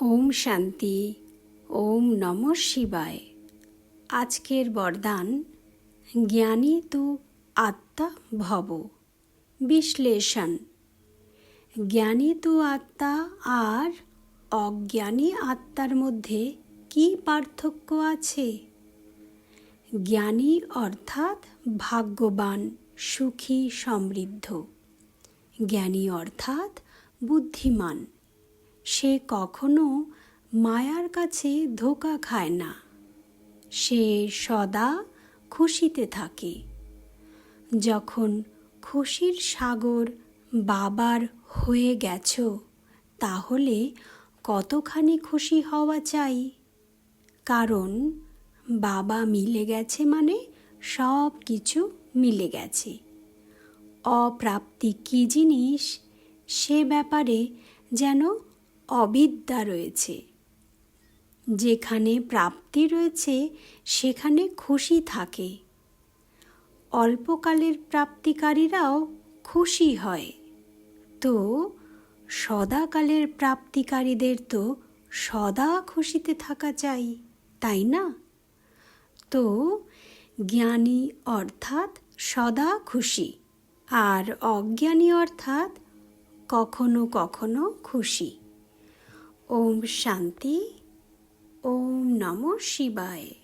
ওম শান্তি। ওম নমঃ শিবায়। আজকের বরদান, জ্ঞানী তু আত্মা ভব। বিশ্লেষণ। জ্ঞানী তু আত্মা আর অজ্ঞানী আত্মার মধ্যে কি পার্থক্য আছে? জ্ঞানী অর্থাৎ ভাগ্যবান, সুখী, সমৃদ্ধ। জ্ঞানী অর্থাৎ বুদ্ধিমান। সে কখনো মায়ার কাছে ধোঁকা খায় না। সে সদা খুশিতে থাকে। যখন খুশির সাগর বাবার হয়ে গেছ, তাহলে কতখানি খুশি হওয়া চাই? কারণ বাবা মিলে গেছে মানে সব কিছু মিলে গেছে। অপ্রাপ্তি কী জিনিস, সে ব্যাপারে যেন অবিদ্যা রয়েছে। যেখানে প্রাপ্তি রয়েছে সেখানে খুশি থাকে। অল্পকালের প্রাপ্তিকারীরাও খুশি হয়, তো সদাকালের প্রাপ্তিকারীদের তো সদা খুশিতে থাকা চাই, তাই না? তো জ্ঞানী অর্থাৎ সদা খুশি, আর অজ্ঞানী অর্থাৎ কখনো কখনো খুশি। ওম শান্তি। ওম নমঃ শিবায়।